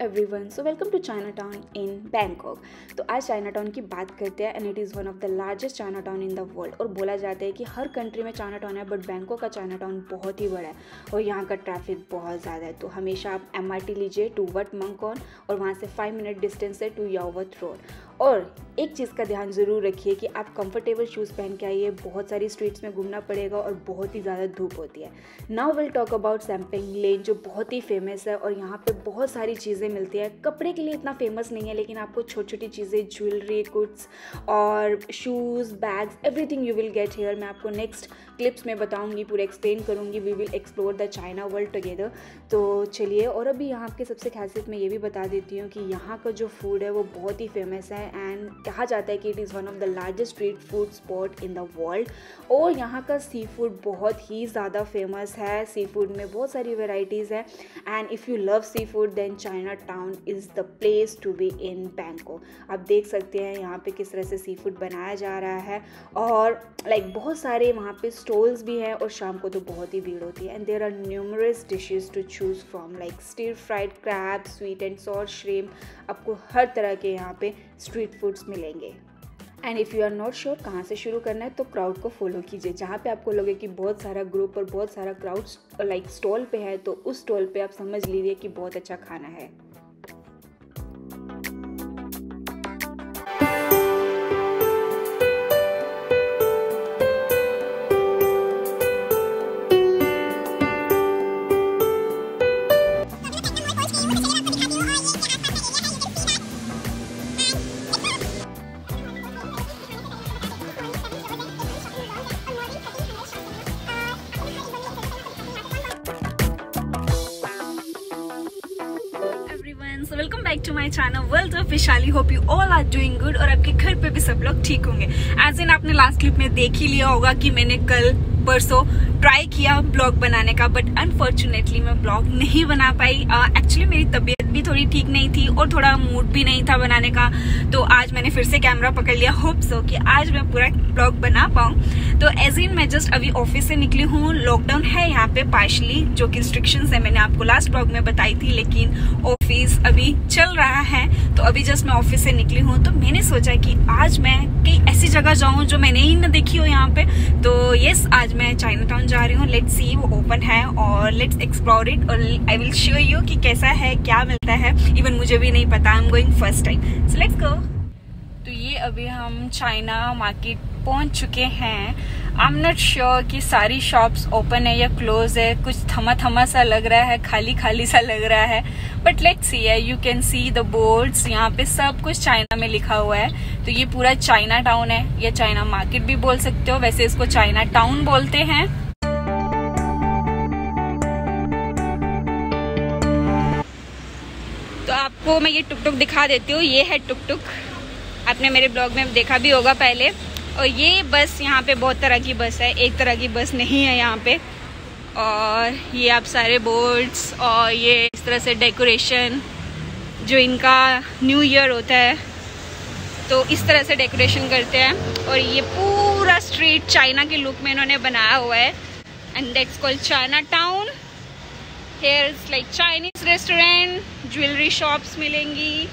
Everyone, so welcome to Chinatown in Bangkok. तो आज Chinatown की बात करते हैं and it is one of the largest Chinatown in the world. और बोला जाता है कि हर कंट्री में चाइना टाउन है बट बैंकॉक का चाइना टाउन बहुत ही बड़ा है और यहाँ का ट्रैफिक बहुत ज़्यादा है। तो हमेशा आप MRT लीजिए टू वट मंगकॉन और वहाँ से 5 मिनट डिस्टेंस है टू याओवत रोड। और एक चीज़ का ध्यान ज़रूर रखिए कि आप कंफर्टेबल शूज़ पहन के आइए, बहुत सारी स्ट्रीट्स में घूमना पड़ेगा और बहुत ही ज़्यादा धूप होती है। Now will talk about Sampeng Lane जो बहुत ही फेमस है और यहाँ पे बहुत सारी चीज़ें मिलती है। कपड़े के लिए इतना फेमस नहीं है लेकिन आपको छोटी छोटी चीज़ें, ज्वेलरी, गुड्स और shoes, bags, everything you will get here. मैं आपको नेक्स्ट क्लिप्स में बताऊंगी, पूरा एक्सप्लेन करूंगी। We will explore the China world together. तो चलिए, और अभी यहाँ के सबसे खासियत मैं ये भी बता देती हूँ कि यहाँ का जो फूड है वो बहुत ही फेमस है एंड कहा जाता है कि it is one of the largest street food spot in the world. और यहाँ का सी फूड बहुत ही ज़्यादा फेमस है। सी फूड में बहुत सारी वेराइटीज़ है and if you love seafood then Chinatown is the place to be in Bangkok. आप देख सकते हैं यहाँ पे किस तरह से सी फूड बनाया जा रहा है और बहुत सारे वहाँ पे स्टॉल्स भी हैं और शाम को तो बहुत ही भीड़ होती है। And there are numerous dishes to choose from like stir fried crab, sweet and sour shrimp. आपको हर तरह के यहाँ पे स्ट्रीट फूड्स मिलेंगे। And if you are not sure कहाँ से शुरू करना है तो क्राउड को फॉलो कीजिए। जहाँ पे आपको लगे कि बहुत सारा ग्रुप और बहुत सारा क्राउड स्टॉल पे है तो उस स्टॉल पे आप समझ लीजिए कि बहुत अच्छा खाना है। So welcome back to my channel World of Vishali. Hope you all are doing good और आपके घर पे भी सब लोग ठीक होंगे। As in आपने लास्ट क्लिप में देख ही लिया होगा कि मैंने कल परसों ट्राई किया ब्लॉग बनाने का बट अनफॉर्चुनेटली मैं ब्लॉग नहीं बना पाई। एक्चुअली मेरी तबीयत भी थोड़ी ठीक नहीं थी और थोड़ा मूड भी नहीं था बनाने का। तो आज मैंने फिर से कैमरा पकड़ लिया। होप सो कि आज मैं पूरा ब्लॉग बना पाऊँ। तो एज इन मैं जस्ट अभी ऑफिस से निकली हूँ। लॉकडाउन है यहाँ पे पार्शली, जो कि रिस्ट्रिक्शंस है मैंने आपको लास्ट ब्लॉग में बताई थी, लेकिन ऑफिस अभी चल रहा है। तो अभी जस्ट मैं ऑफिस से निकली हूँ तो मैंने सोचा कि आज मैं कई ऐसी जगह जाऊँ जो मैंने ही न देखी हो यहाँ पे। तो यस, आज मैं चाइना टाउन जा रही हूँ। लेट्स सी, वो ओपन है और लेट्स एक्सप्लोर इट और आई विल शो यू कि कैसा है, क्या मिलता है। इवन मुझे भी नहीं पता, आई am going first time. So let's go. तो ये अभी हम चाइना मार्केट पहुंच चुके हैं। आई एम नॉट श्योर कि सारी शॉप्स ओपन है या क्लोज है। कुछ थमा थमा सा लग रहा है, खाली खाली सा लग रहा है, but let's see. You can see the boards, यहाँ पे सब कुछ चाइना में लिखा हुआ है। तो ये पूरा चाइना टाउन है या चाइना मार्केट भी बोल सकते हो, वैसे इसको चाइना टाउन बोलते हैं। तो आपको मैं ये टुक टुक दिखा देती हूँ। ये है टुक टुक, आपने मेरे ब्लॉग में देखा भी होगा पहले। और ये बस, यहाँ पे बहुत तरह की बस है, एक तरह की बस नहीं है यहाँ पे। और ये आप सारे बोर्ड्स और ये इस तरह से डेकोरेशन, जो इनका न्यू ईयर होता है तो इस तरह से डेकोरेशन करते हैं। और ये पूरा स्ट्रीट चाइना के लुक में इन्होंने बनाया हुआ है and that's called China town. Here it's like Chinese restaurant, jewellery shops मिलेंगी।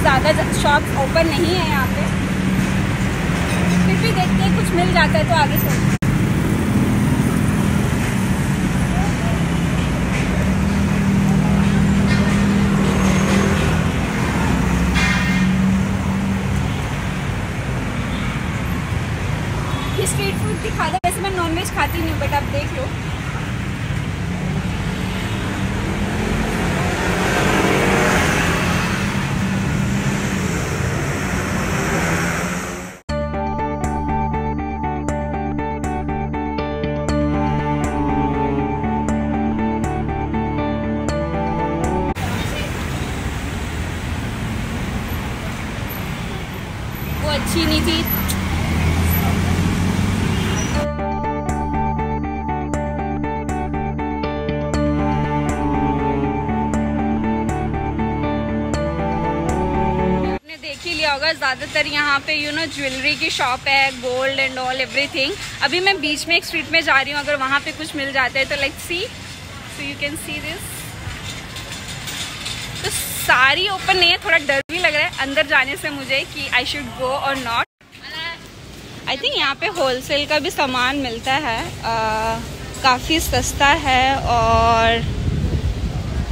ज़्यादा शॉप्स ओपन नहीं है यहाँ पे, फिर भी देखते हैं कुछ मिल जाता है तो आगे चलते हैं। ये स्ट्रीट फूड की खा लो। वैसे मैं नॉनवेज खाती नहीं हूँ बट आप देख लो। city. होगा ज़्यादातर यहाँ पे ज्वेलरी की शॉप है, गोल्ड एंड ऑल एवरीथिंग। अभी मैं बीच में एक स्ट्रीट में जा रही हूँ, अगर वहाँ पे कुछ मिल जाता है तो let's see. So you can see this. तो सारी ओपन नहीं है, थोड़ा डर भी लग रहा है अंदर जाने से मुझे कि आई शुड गो और नॉट। आई थिंक यहाँ पे होलसेल का भी सामान मिलता है, काफ़ी सस्ता है और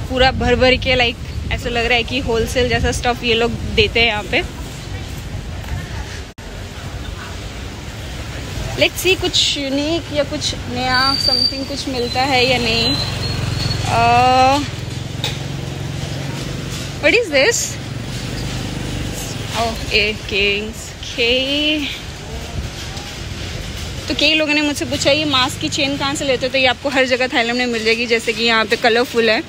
पूरा भर भर के लाइक ऐसा लग रहा है कि होलसेल जैसा स्टफ ये लोग देते हैं यहाँ पे। लेट्स सी कुछ यूनिक या कुछ नया समथिंग कुछ मिलता है या नहीं। What is this? Oh earrings. तो कई लोगों ने मुझसे पूछा ये मास्क की चेन कहाँ से लेते हो, तो ये आपको हर जगह थाईलैंड में मिल जाएगी, जैसे कि यहाँ पे कलरफुल है।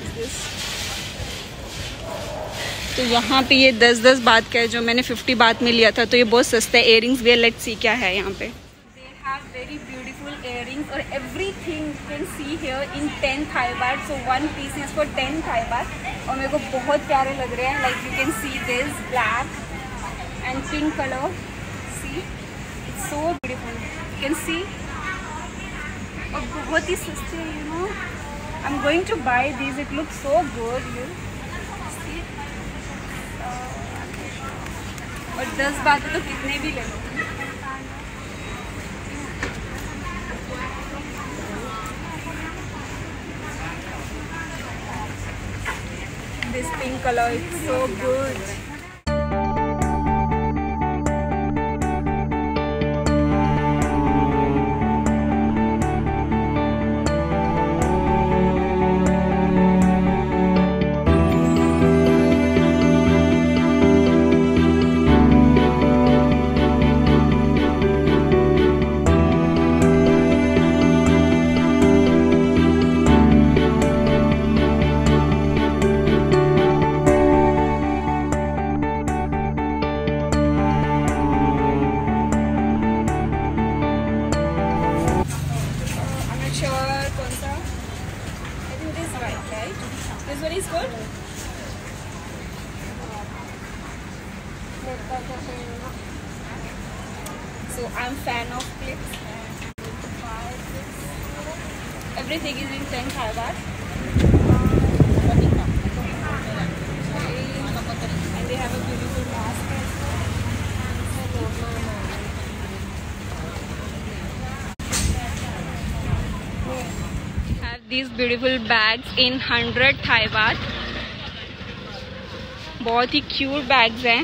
तो यहाँ पे ये 10-10 बात का है, जो मैंने 50 बात में लिया था, तो ये बहुत सस्ता है। इयररिंग्स भी लेट्स सी क्या है यहाँ पे। They have very beautiful earrings और everything you can see here in 10 Thai baht. So 1 piece is for 10 Thai baht और मेरे को बहुत प्यारे लग रहे हैं। Like you can see this black and pink colour. See it's so beautiful, you can see. और बहुत ही सस्ते हैं, you know. I am going to buy this, it look so good. You और 10 बात तो कितने भी ले लो। This pink color is so good. This one is good. So I'm fan of clips. Everything is in 10 Thai baht. And they have a beautiful mask as well. Have these beautiful bags in 100 Thai baht. बहुत ही cute bags हैं,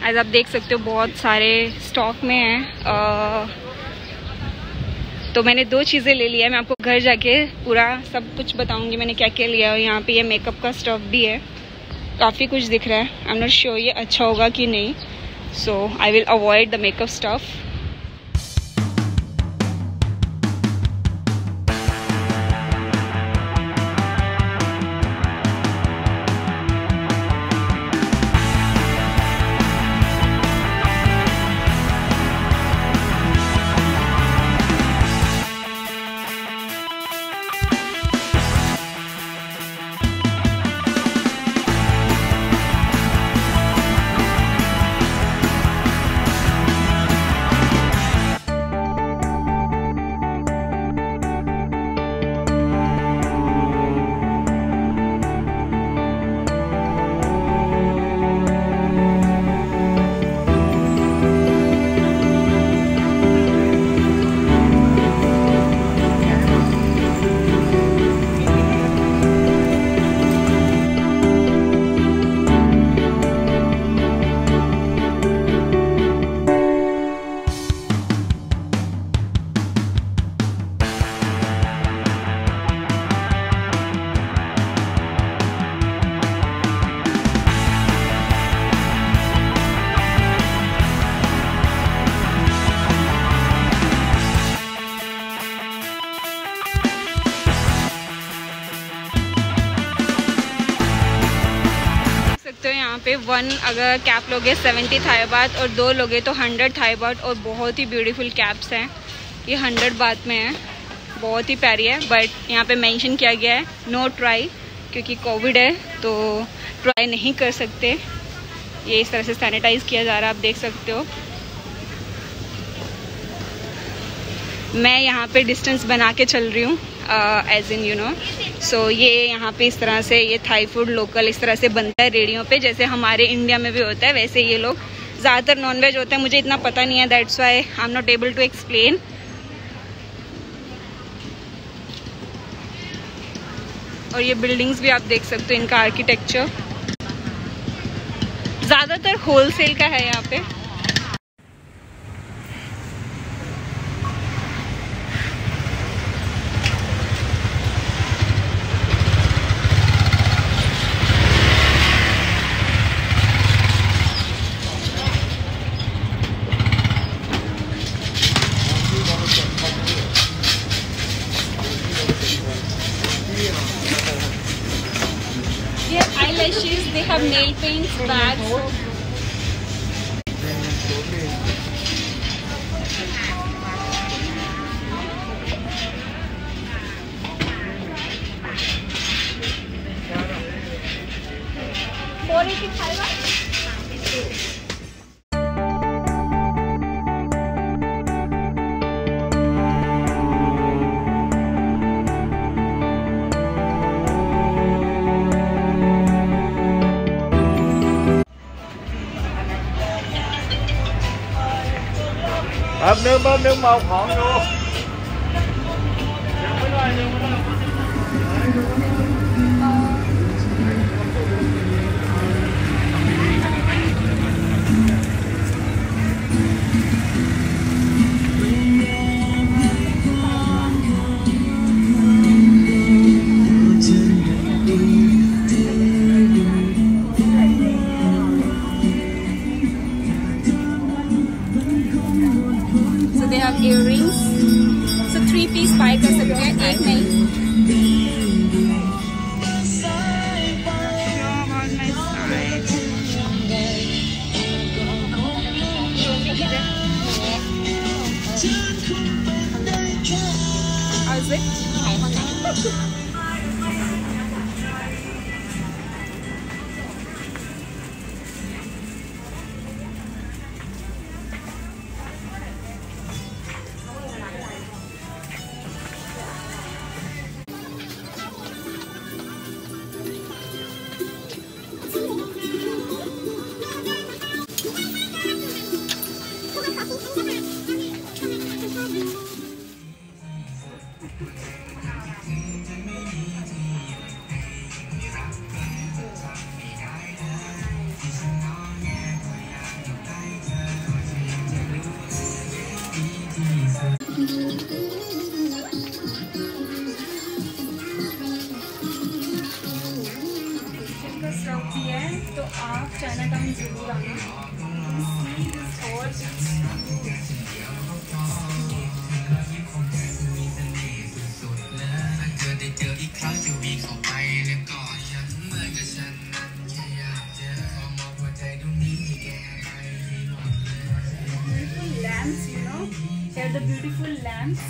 as आप देख सकते हो बहुत सारे stock में हैं। तो मैंने 2 चीज़ें ले लिया है, मैं आपको घर जाके पूरा सब कुछ बताऊंगी मैंने क्या क्या लिया है। यहाँ पे ये मेकअप का स्टफ भी है, काफ़ी कुछ दिख रहा है। आई एम नॉट श्योर ये अच्छा होगा कि नहीं, so I will avoid the makeup stuff. One अगर कैप लोगे 70 थाई बात और 2 लोगे तो 100 थाई बात। और बहुत ही ब्यूटीफुल कैप्स हैं, ये 100 बात में है, बहुत ही प्यारी है। बट यहाँ पे मेंशन किया गया है नो ट्राई, क्योंकि कोविड है तो ट्राई नहीं कर सकते। ये इस तरह से सैनिटाइज किया जा रहा है, आप देख सकते हो। मैं यहाँ पे डिस्टेंस बना के चल रही हूँ, एज इन यू नो। सो ये यहाँ पे इस तरह से ये थाई फूड लोकल इस तरह से बनता है रेडियो पे, जैसे हमारे इंडिया में भी होता है वैसे ये लोग ज़्यादातर नॉनवेज होता है। मुझे इतना पता नहीं है, that's why I am not able to explain. और ये बिल्डिंग्स भी आप देख सकते हो, इनका आर्किटेक्चर ज़्यादातर होलसेल का है यहाँ पे। They have eyelashes, they have nail paints, bags. Bơm nước một hòn luôn. They have earrings, so 3-piece buy कर सकते हैं, एक नहीं। How's it? तो आप चाइना टाउन जरूर आना। Lamps, you know, here are the beautiful lamps.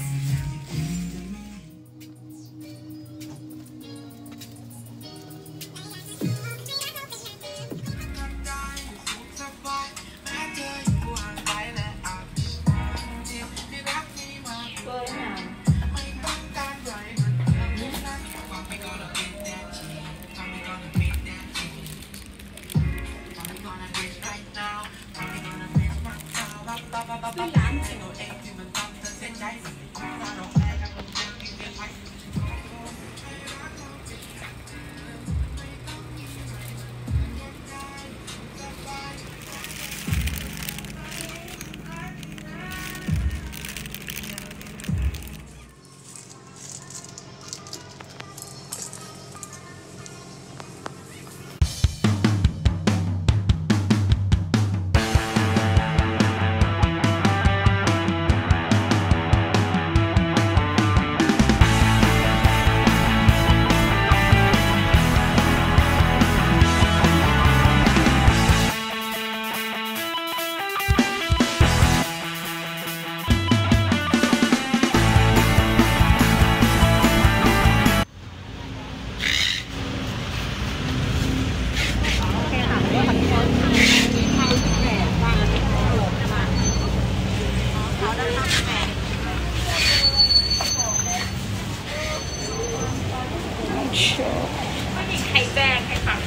ข่แดงไข่ผัก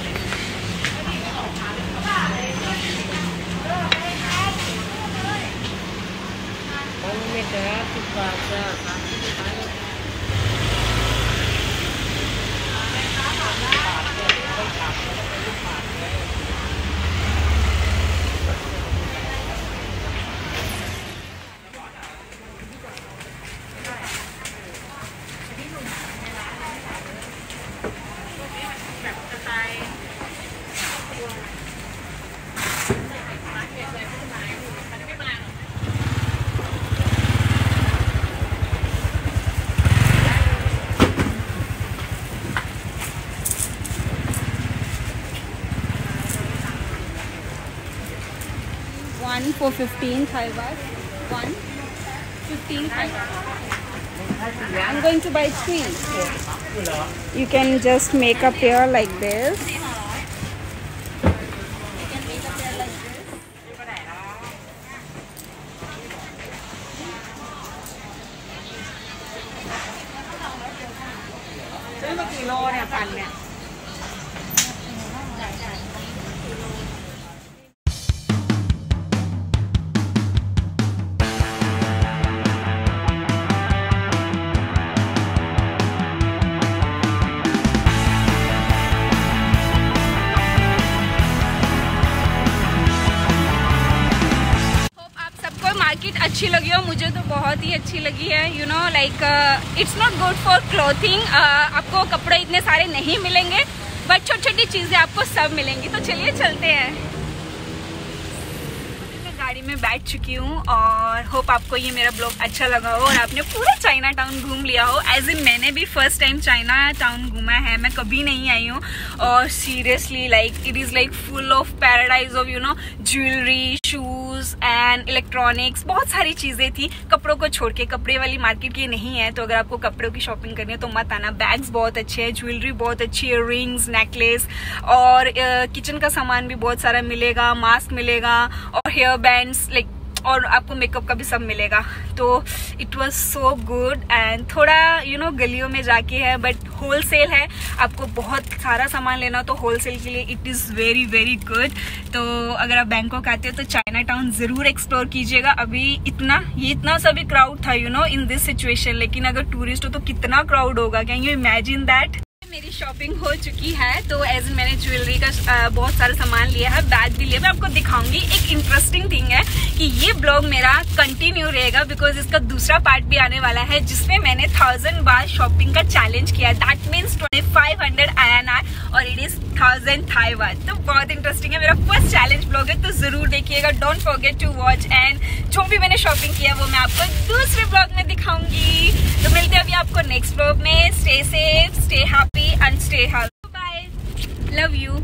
ไม่ได้ติดปากจ้ะ1 for 15 Thai baht. 1 15 Thai baht. I'm going to buy 3. You can just make a pair like this.ซื้อมากี่โลเนี่ยปั่นเนี่ย market अच्छी लगी हो, मुझे तो बहुत ही अच्छी लगी है। You know like it's not good for clothing, आपको कपड़े इतने सारे नहीं मिलेंगे, बट छोटी छोटी चीजें आपको सब मिलेंगी। तो चलिए चलते हैं। मैं गाड़ी में बैठ चुकी हूँ और होप आपको ये मेरा ब्लॉग अच्छा लगा हो और आपने पूरा चाइना टाउन घूम लिया हो। एज इन मैंने भी फर्स्ट टाइम चाइना टाउन घूमा है, मैं कभी नहीं आई हूँ। और seriously like it is like full of paradise of you know jewellery, shoes and electronics, बहुत सारी चीजें थी। कपड़ों को छोड़ के, कपड़े वाली मार्केट ये नहीं है, तो अगर आपको कपड़ों की शॉपिंग करनी है तो मत आना। बैग्स बहुत अच्छे हैं, ज्वेलरी बहुत अच्छी है, रिंग्स, नेकलेस और किचन का सामान भी बहुत सारा मिलेगा, मास्क मिलेगा और हेयर बैंड्स लाइक, और आपको मेकअप का भी सब मिलेगा। तो it was so good and थोड़ा यू नो गलियों में जाके है, बट होलसेल है, आपको बहुत सारा सामान लेना तो होलसेल के लिए it is very very good. तो अगर आप बैंकॉक आते हो तो चाइना टाउन ज़रूर एक्सप्लोर कीजिएगा। अभी ये इतना सा भी क्राउड था you know in this situation, लेकिन अगर टूरिस्ट हो तो कितना क्राउड होगा, कैन यू इमेजिन दैट। मेरी शॉपिंग हो चुकी है, तो एज मैंने ज्वेलरी का बहुत सारा सामान लिया है, बैग भी लिया। मैं आपको दिखाऊंगी। एक इंटरेस्टिंग थिंग है कि ये ब्लॉग मेरा कंटिन्यू रहेगा, बिकॉज इसका दूसरा पार्ट भी आने वाला है जिसमें मैंने 1000 बार शॉपिंग का चैलेंज किया। दैट मीन्स 2500 INR और इट इज 1000 थाई बात। तो बहुत इंटरेस्टिंग है, मेरा फर्स्ट चैलेंज ब्लॉग है, तो जरूर देखिएगा। Don't forget to watch and जो भी मैंने शॉपिंग किया वो मैं आपको दूसरे ब्लॉग में दिखाऊंगी। तो मिलते हैं अभी आपको नेक्स्ट ब्लॉग में। Stay safe, stay happy and stay healthy. Bye. Love you.